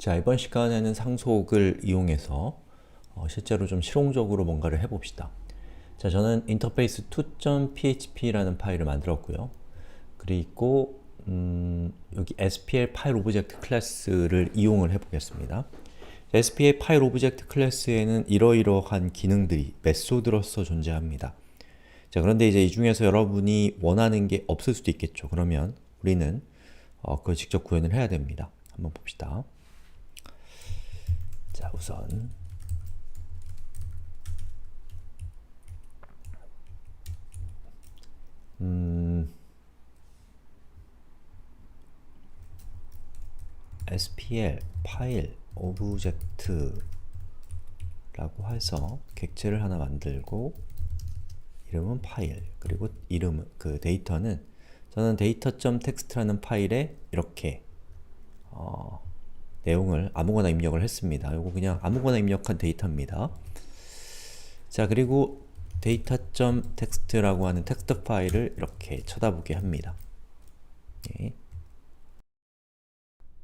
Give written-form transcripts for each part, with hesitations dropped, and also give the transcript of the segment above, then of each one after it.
자, 이번 시간에는 상속을 이용해서 실제로 좀 실용적으로 뭔가를 해봅시다. 자, 저는 인터페이스 2.php라는 파일을 만들었고요. 그리고 여기 SPL 파일 오브젝트 클래스를 이용을 해보겠습니다. SPL 파일 오브젝트 클래스에는 이러이러한 기능들이 메소드로서 존재합니다. 자, 그런데 이제 이 중에서 여러분이 원하는 게 없을 수도 있겠죠. 그러면 우리는 그걸 직접 구현을 해야 됩니다. 한번 봅시다. 자, 우선 SPL 파일 오브젝트 라고 해서 객체를 하나 만들고 이름은 파일, 그리고 그 데이터는 저는 data.txt라는 파일에 이렇게 내용을 아무거나 입력을 했습니다. 이거 그냥 아무거나 입력한 데이터입니다. 자, 그리고 data.txt라고 하는 텍스트 파일을 이렇게 쳐다보게 합니다. 예.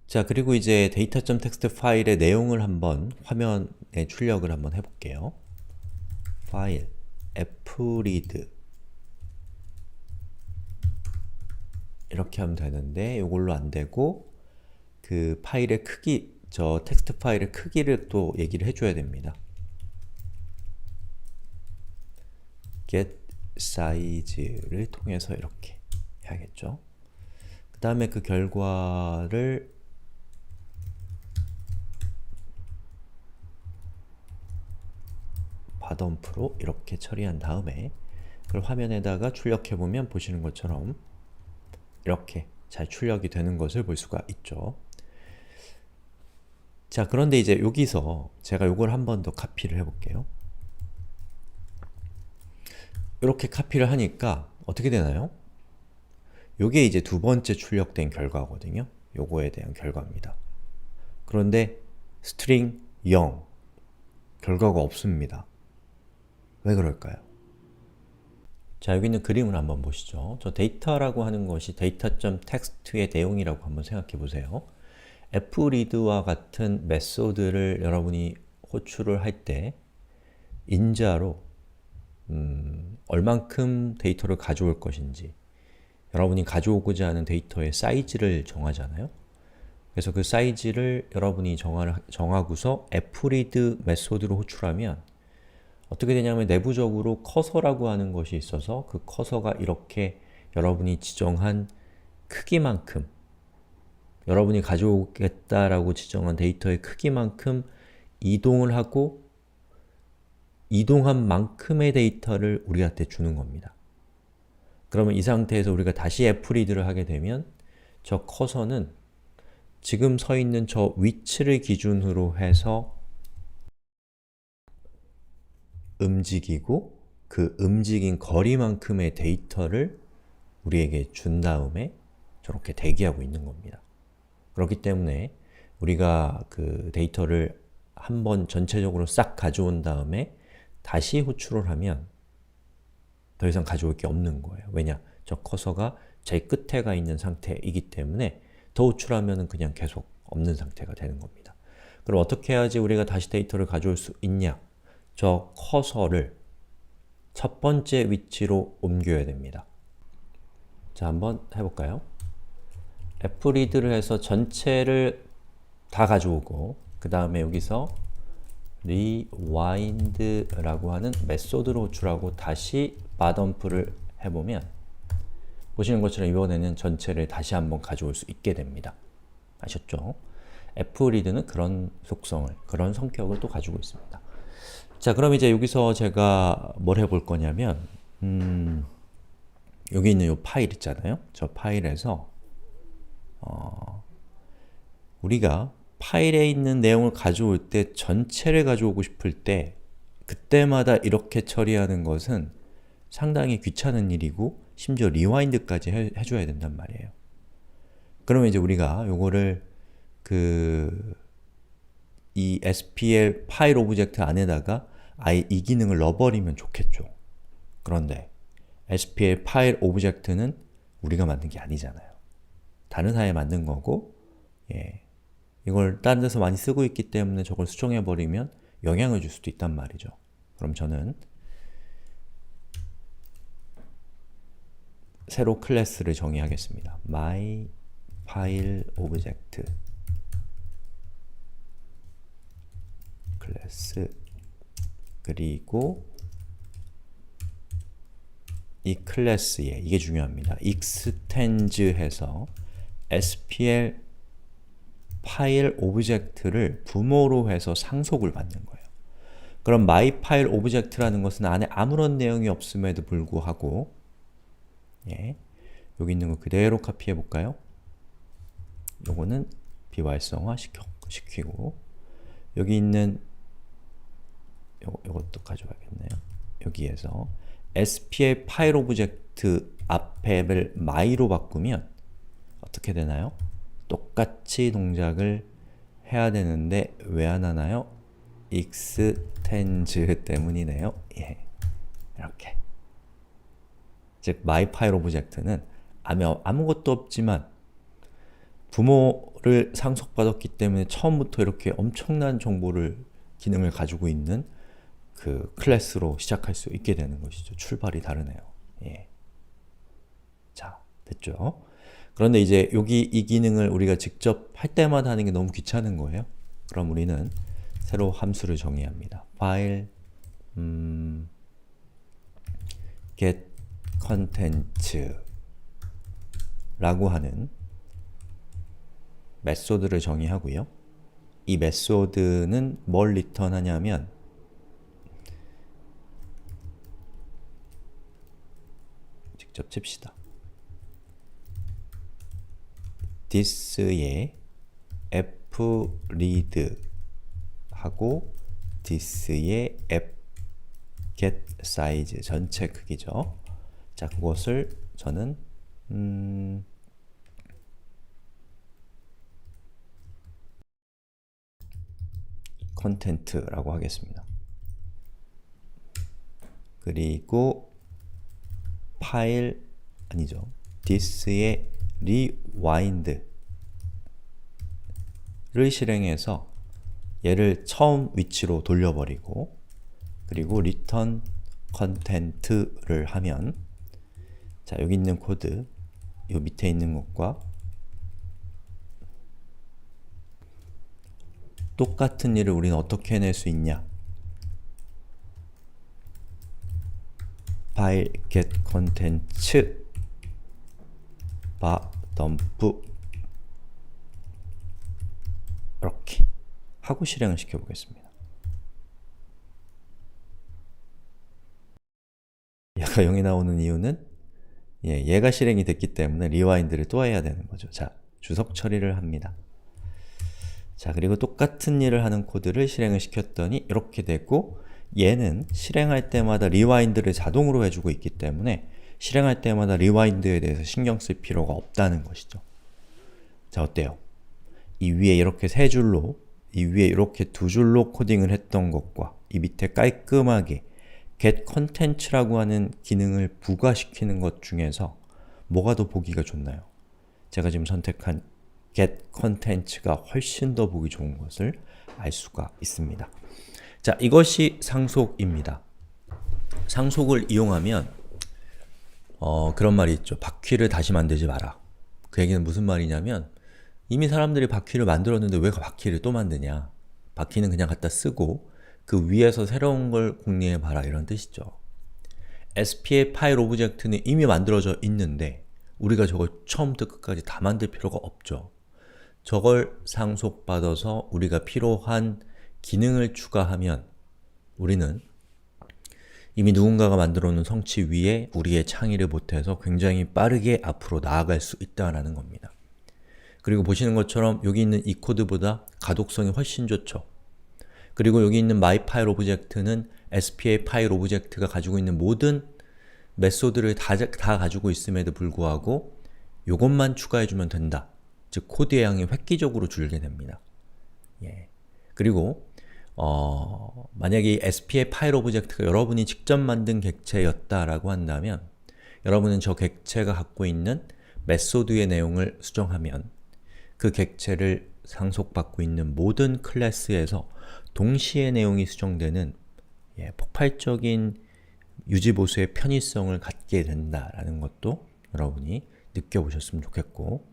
자, 그리고 이제 data.txt 파일의 내용을 한번 화면에 출력을 한번 해볼게요. 파일 fread 이렇게 하면 되는데 이걸로 안 되고 그 파일의 크기, 저 텍스트 파일의 크기를 또 얘기를 해줘야 됩니다. get size를 통해서 이렇게 해야겠죠. 그 다음에 그 결과를 닷덤프로 이렇게 처리한 다음에 그걸 화면에다가 출력해보면 보시는 것처럼 이렇게 잘 출력이 되는 것을 볼 수가 있죠. 자, 그런데 이제 여기서 제가 이걸 한 번 더 카피를 해볼게요. 이렇게 카피를 하니까 어떻게 되나요? 요게 이제 두 번째 출력된 결과거든요. 요거에 대한 결과입니다. 그런데 스트링 0 결과가 없습니다. 왜 그럴까요? 자, 여기 있는 그림을 한번 보시죠. 저 데이터라고 하는 것이 data.txt의 내용이라고 한번 생각해 보세요. fread와 같은 메소드를 여러분이 호출을 할 때 인자로 얼만큼 데이터를 가져올 것인지, 여러분이 가져오고자 하는 데이터의 사이즈를 정하잖아요. 그래서 그 사이즈를 여러분이 정하고서 fread 메소드로 호출하면 어떻게 되냐면 내부적으로 커서라고 하는 것이 있어서 그 커서가 이렇게 여러분이 지정한 크기만큼, 여러분이 가져오겠다라고 지정한 데이터의 크기만큼 이동을 하고 이동한 만큼의 데이터를 우리한테 주는 겁니다. 그러면 이 상태에서 우리가 다시 fread를 하게 되면 저 커서는 지금 서 있는 저 위치를 기준으로 해서 움직이고 그 움직인 거리만큼의 데이터를 우리에게 준 다음에 저렇게 대기하고 있는 겁니다. 그렇기 때문에 우리가 그 데이터를 한번 전체적으로 싹 가져온 다음에 다시 호출을 하면 더 이상 가져올 게 없는 거예요. 왜냐? 저 커서가 제일 끝에 가 있는 상태이기 때문에 더 호출하면 그냥 계속 없는 상태가 되는 겁니다. 그럼 어떻게 해야지 우리가 다시 데이터를 가져올 수 있냐? 저 커서를 첫 번째 위치로 옮겨야 됩니다. 자, 한번 해볼까요? fread를 해서 전체를 다 가져오고 그 다음에 여기서 rewind라고 하는 메소드로 호출하고 다시 닷덤프를 해보면 보시는 것처럼 이번에는 전체를 다시 한번 가져올 수 있게 됩니다. 아셨죠? fread는 그런 속성을, 그런 성격을 또 가지고 있습니다. 자, 그럼 이제 여기서 제가 뭘 해볼 거냐면 여기 있는 이 파일 있잖아요. 저 파일에서 우리가 파일에 있는 내용을 가져올 때 전체를 가져오고 싶을 때 그때마다 이렇게 처리하는 것은 상당히 귀찮은 일이고 심지어 리와인드까지 해줘야 된단 말이에요. 그러면 이제 우리가 요거를 이 SPL 파일 오브젝트 안에다가 아예 이 기능을 넣어버리면 좋겠죠. 그런데 SPL 파일 오브젝트는 우리가 만든 게 아니잖아요. 다른 사람이 만든 거고, 예, 이걸 다른 데서 많이 쓰고 있기 때문에 저걸 수정해버리면 영향을 줄 수도 있단 말이죠. 그럼 저는 새로 클래스를 정의하겠습니다. my file object 클래스, 그리고 이 클래스에, 이게 중요합니다, extends 해서 SPL 파일 오브젝트를 부모로 해서 상속을 받는 거예요. 그럼 my 파일 오브젝트라는 것은 안에 아무런 내용이 없음에도 불구하고, 여기 있는 거 그대로 카피해 볼까요? 요거는 비활성화 시키고, 여기 있는 요것도 가져와야겠네요. 여기에서 SPL 파일 오브젝트 앞에를 my로 바꾸면 어떻게 되나요? 똑같이 동작을 해야 되는데 왜 안 하나요? extends 때문이네요. 이렇게. 즉, my 파일 오브젝트는 아무것도 없지만 부모를 상속받았기 때문에 처음부터 이렇게 엄청난 기능을 가지고 있는 그 클래스로 시작할 수 있게 되는 것이죠. 출발이 다르네요. 자, 됐죠? 그런데 이제 여기 이 기능을 우리가 직접 할 때마다 하는 게 너무 귀찮은 거예요. 그럼 우리는 새로 함수를 정의합니다. file get contents 라고 하는 메소드를 정의하고요. 이 메소드는 뭘 리턴하냐면 직접 칩시다. this의 fread 하고 this의 getSize 전체 크기죠. 자, 그것을 저는 content라고 하겠습니다. 그리고 파일 아니죠. this의 rewind를 실행해서 얘를 처음 위치로 돌려버리고, 그리고 return content를 하면, 자, 여기 있는 코드, 이 밑에 있는 것과 똑같은 일을 우리는 어떻게 해낼 수 있냐? file get contents dump 이렇게 하고 실행을 시켜보겠습니다. 얘가 0이 나오는 이유는 얘가 실행이 됐기 때문에 리와인드를 또 해야 되는 거죠. 자, 주석 처리를 합니다. 자, 그리고 똑같은 일을 하는 코드를 실행을 시켰더니 이렇게 되고, 얘는 실행할 때마다 리와인드를 자동으로 해주고 있기 때문에 실행할 때마다 리와인드에 대해서 신경 쓸 필요가 없다는 것이죠. 자, 어때요? 이 위에 이렇게 세 줄로, 이 위에 이렇게 두 줄로 코딩을 했던 것과 이 밑에 깔끔하게 get contents라고 하는 기능을 부과시키는 것 중에서 뭐가 더 보기가 좋나요? 제가 지금 선택한 get contents가 훨씬 더 보기 좋은 것을 알 수가 있습니다. 자, 이것이 상속입니다. 상속을 이용하면 그런 말이 있죠. 바퀴를 다시 만들지 마라. 그 얘기는 무슨 말이냐면, 이미 사람들이 바퀴를 만들었는데 왜 바퀴를 또 만드냐? 바퀴는 그냥 갖다 쓰고 그 위에서 새로운 걸 공리해봐라, 이런 뜻이죠. SPA 파일 오브젝트는 이미 만들어져 있는데 우리가 저걸 처음부터 끝까지 다 만들 필요가 없죠. 저걸 상속받아서 우리가 필요한 기능을 추가하면 우리는 이미 누군가가 만들어 놓은 성취 위에 우리의 창의를 보태서 굉장히 빠르게 앞으로 나아갈 수 있다는 겁니다. 그리고 보시는 것처럼 여기 있는 이 코드보다 가독성이 훨씬 좋죠. 그리고 여기 있는 my 파일 오브젝트는 SPA 파일 오브젝트가 가지고 있는 모든 메소드를 다 가지고 있음에도 불구하고 이것만 추가해주면 된다. 즉 코드의 양이 획기적으로 줄게 됩니다. 그리고 만약에 이 SPA 파일 오브젝트가 여러분이 직접 만든 객체였다라고 한다면 여러분은 저 객체가 갖고 있는 메소드의 내용을 수정하면 그 객체를 상속받고 있는 모든 클래스에서 동시에 내용이 수정되는 폭발적인 유지보수의 편의성을 갖게 된다라는 것도 여러분이 느껴보셨으면 좋겠고,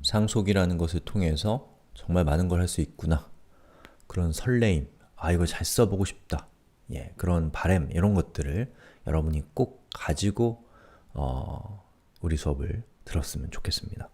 상속이라는 것을 통해서 정말 많은 걸 할 수 있구나, 그런 설레임, 이거 잘 써보고 싶다, 그런 바램, 이런 것들을 여러분이 꼭 가지고 우리 수업을 들었으면 좋겠습니다.